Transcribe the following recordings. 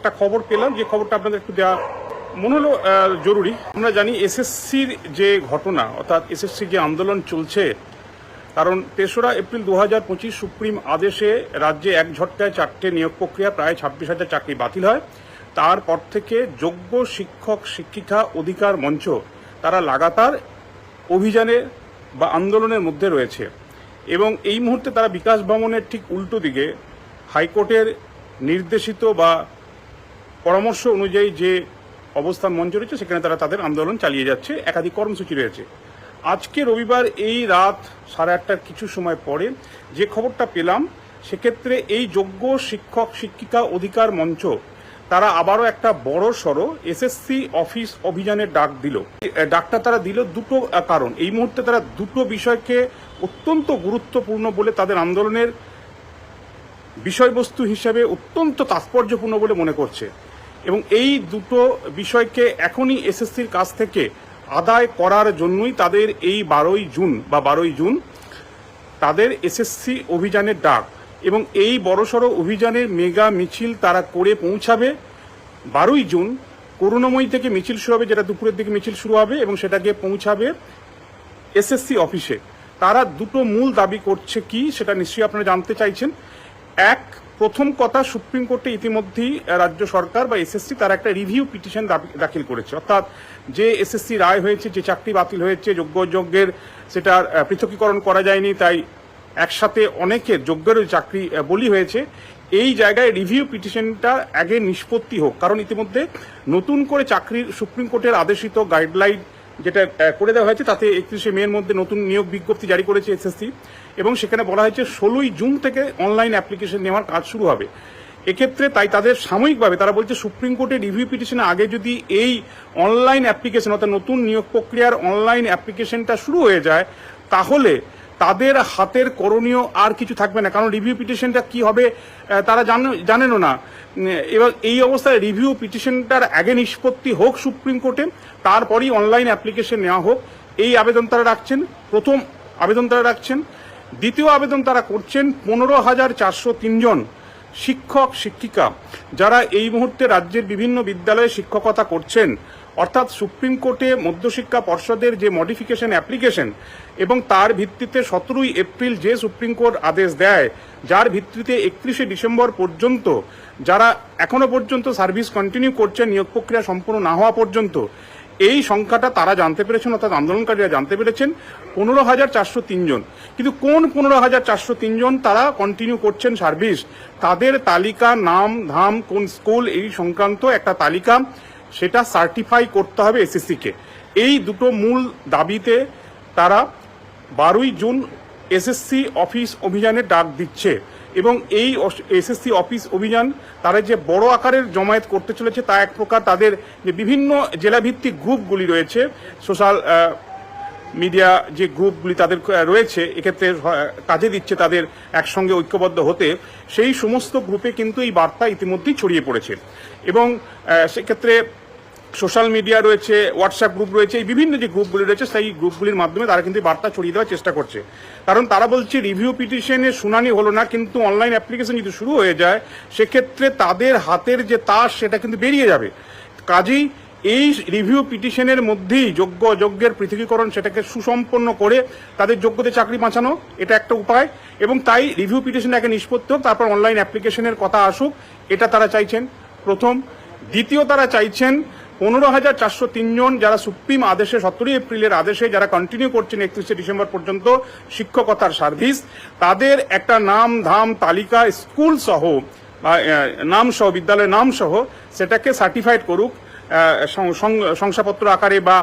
একটা খবর পেলাম, যে খবরটা আপনাদের একটু দেওয়া মনে হলো জরুরি। আমরা জানি এসএসসির যে ঘটনা, অর্থাৎ এসএসসির যে আন্দোলন চলছে, কারণ ৩রা এপ্রিল ২০২৫ সুপ্রিম আদেশে রাজ্যে এক ঝটকায় 4টে নিয়োগ প্রক্রিয়া প্রায় ২৬,০০০ চাকরি বাতিল হয়। তারপর থেকে যোগ্য শিক্ষক শিক্ষিকা অধিকার মঞ্চ তারা লাগাতার অভিযানে বা আন্দোলনের মধ্যে রয়েছে, এবং এই মুহূর্তে তারা বিকাশ ভবনের ঠিক উল্টো দিকে হাইকোর্টের নির্দেশিত বা পরামর্শ অনুযায়ী যে অবস্থান মঞ্চ রয়েছে সেখানে তারা তাদের আন্দোলন চালিয়ে যাচ্ছে। একাধিক কর্মসূচি রয়েছে। আজকে রবিবার এই রাত 8:30 কিছু সময় পরে যে খবরটা পেলাম, সেক্ষেত্রে এই যোগ্য শিক্ষক শিক্ষিকা অধিকার মঞ্চ তারা আবারও একটা বড় সড়ো এসএসসি অফিস অভিযানের ডাক দিল। ডাকটা তারা দিল দুটো কারণ। এই মুহূর্তে তারা দুটো বিষয়কে অত্যন্ত গুরুত্বপূর্ণ বলে তাদের আন্দোলনের বিষয়বস্তু হিসেবে অত্যন্ত তাৎপর্যপূর্ণ বলে মনে করছে, এবং এই দুটো বিষয়কে এখনই এসএসসির কাছ থেকে আদায় করার জন্যই তাদের এই 12ই জুন তাদের এসএসসি অভিযানের ডাক। এবং এই বড়সড় অভিযানের মেগা মিছিল তারা করে পৌঁছাবে 12ই জুন করুণাময়ী থেকে মিছিল শুরু হবে, যেটা দুপুরের দিকে মিছিল শুরু হবে, এবং সেটাকে পৌঁছাবে এসএসসি অফিসে। তারা দুটো মূল দাবি করছে কি, সেটা নিশ্চয়ই আপনারা জানতে চাইছেন। প্রথম কথা, সুপ্রিম কোর্টে ইতিমধ্যেই রাজ্য সরকার বা এসএসসি তারা একটা রিভিউ পিটিশন দাখিল করেছে, অর্থাৎ যে এসএসসি রায় হয়েছে, যে চাকরি বাতিল হয়েছে, যোগ্য অযোগ্যের সেটার পৃথকীকরণ করা যায়নি, তাই একসাথে অনেকের যোগ্যের চাকরি বলি হয়েছে। এই জায়গায় রিভিউ পিটিশনটা আগে নিষ্পত্তি হোক, কারণ ইতিমধ্যে নতুন করে চাকরির সুপ্রিম কোর্টের আদেশিত গাইডলাইন যেটা করে দেওয়া হয়েছে, তাতে 31শে মের মধ্যে নতুন নিয়োগ বিজ্ঞপ্তি জারি করেছে এসএসসি, এবং সেখানে বলা হয়েছে 16ই জুন থেকে অনলাইন অ্যাপ্লিকেশন নেওয়ার কাজ শুরু হবে। এক্ষেত্রে তাই তাদের সাময়িকভাবে তারা বলছে সুপ্রিম কোর্টের রিভিউ পিটিশনের আগে যদি এই অনলাইন অ্যাপ্লিকেশন অর্থাৎ নতুন নিয়োগ প্রক্রিয়ার অনলাইন অ্যাপ্লিকেশনটা শুরু হয়ে যায়, তাহলে তাদের হাতের করণীয় আর কিছু থাকবে না, কারণ রিভিউ পিটিশনটা কি হবে তারা জানেনও না। এবার এই অবস্থায় রিভিউ পিটিশনটার আগে নিষ্পত্তি হোক সুপ্রিম কোর্টে, তারপরই অনলাইন অ্যাপ্লিকেশন নেওয়া হোক, এই আবেদন তারা রাখছেন। প্রথম আবেদন তারা রাখছেন। দ্বিতীয় আবেদন তারা করছেন 15,403 জন শিক্ষক শিক্ষিকা যারা এই মুহূর্তে রাজ্যের বিভিন্ন বিদ্যালয়ে শিক্ষকতা করছেন, অর্থাৎ সুপ্রিম কোর্টে মধ্যশিক্ষা পর্ষদের যে মডিফিকেশন অ্যাপ্লিকেশন, এবং তার ভিত্তিতে 17ই এপ্রিল যে সুপ্রিম কোর্ট আদেশ দেয়, যার ভিত্তিতে 31শে ডিসেম্বর পর্যন্ত যারা এখনো পর্যন্ত সার্ভিস কন্টিনিউ করছেন নিয়োগ প্রক্রিয়া সম্পূর্ণ না হওয়া পর্যন্ত, এই সংখ্যাটা তারা জানতে পেরেছেন, অর্থাৎ আন্দোলনকারীরা জানতে পেরেছেন 15,403 জন। কিন্তু কোন 15,403 জন তারা কন্টিনিউ করছেন সার্ভিস, তাদের তালিকা, নাম ধাম, কোন স্কুল, এই সংক্রান্ত একটা তালিকা, সেটা সার্টিফাই করতে হবে এসএসসিকে। এই দুটো মূল দাবিতে তারা 12ই জুন এসএসসি অফিস অভিযানের ডাক দিচ্ছে, এবং এই এসএসসি অফিস অভিযান তারা যে বড় আকারের জমায়েত করতে চলেছে, তা এক প্রকার তাদের যে বিভিন্ন জেলাভিত্তিক গ্রুপগুলি রয়েছে, সোশ্যাল মিডিয়া যে গ্রুপগুলি তাদের রয়েছে, এক্ষেত্রে কাজে দিচ্ছে তাদের একসঙ্গে ঐক্যবদ্ধ হতে, সেই সমস্ত গ্রুপে কিন্তু এই বার্তা ইতিমধ্যেই ছড়িয়ে পড়েছে। এবং সেক্ষেত্রে সোশ্যাল মিডিয়া রয়েছে, হোয়াটসঅ্যাপ গ্রুপ রয়েছে, এই বিভিন্ন যে গ্রুপগুলি রয়েছে, সেই গ্রুপগুলির মাধ্যমে তারা কিন্তু বার্তা ছড়িয়ে দেওয়ার চেষ্টা করছে। কারণ তারা বলছে রিভিউ পিটিশনের শুনানি হলো না, কিন্তু অনলাইন অ্যাপ্লিকেশন যদি শুরু হয়ে যায়, সেক্ষেত্রে তাদের হাতের যে তাস সেটা কিন্তু বেরিয়ে যাবে। কাজেই এই রিভিউ পিটিশনের মধ্যেই যোগ্য অযোগ্যের পৃথকীকরণ, সেটাকে সুসম্পন্ন করে তাদের যোগ্যদের চাকরি বাঁচানো, এটা একটা উপায়। এবং তাই রিভিউ পিটিশন আগে নিষ্পত্তি হোক, তারপর অনলাইন অ্যাপ্লিকেশনের কথা আসুক, এটা তারা চাইছেন প্রথম। দ্বিতীয়, তারা চাইছেন 15,403 জন যারা সুপ্রিম আদেশে 17ই এপ্রিলের আদেশে যারা কন্টিনিউ করছেন 31শে ডিসেম্বর পর্যন্ত শিক্ষকতার সার্ভিস, তাদের একটা নাম ধাম তালিকা, স্কুল সহ বা নাম সহ, বিদ্যালয়ের নাম সহ, সেটাকে সার্টিফাইড করুক শংসাপত্র আকারে বা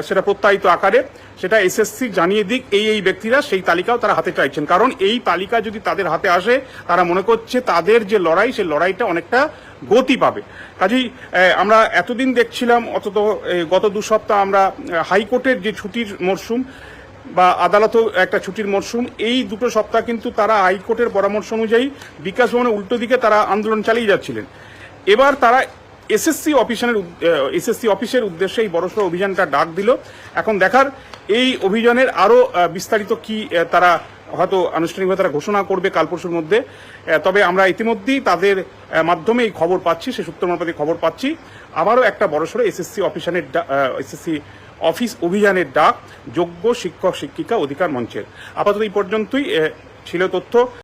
সেটা প্রত্যায়িত আকারে, সেটা এসএসসি জানিয়ে দিক এই ব্যক্তিরা, সেই তালিকাও তারা হাতে চাইছেন। কারণ এই তালিকা যদি তাদের হাতে আসে, তারা মনে করছে তাদের যে লড়াই, সেই লড়াইটা অনেকটা গতি পাবে। কাজেই আমরা এতদিন দেখছিলাম, অন্তত গত 2 সপ্তাহ আমরা হাইকোর্টের যে ছুটির মরশুম বা আদালতও একটা ছুটির মরশুম, এই 2 সপ্তাহ কিন্তু তারা হাইকোর্টের পরামর্শ অনুযায়ী বিকাশ ভবনের উল্টো দিকে তারা আন্দোলন চালিয়ে যাচ্ছিলেন। এবার তারা এসএসসি অফিসের উদ্দেশ্যে এই বড়সড় অভিযানটা ডাক দিল। এখন দেখার এই অভিযানের আরো বিস্তারিত কি তারা হয়তো আনুষ্ঠানিকভাবে তারা ঘোষণা করবে কাল পরশুর মধ্যে। তবে আমরা ইতিমধ্যেই তাদের মাধ্যমে এই খবর পাচ্ছি, সে সূত্র মারফতে খবর পাচ্ছি আবারও একটা বড়সড় এসএসসি অফিস অভিযানের ডাক যোগ্য শিক্ষক শিক্ষিকা অধিকার মঞ্চের। আপাতত এই পর্যন্তই ছিল তথ্য।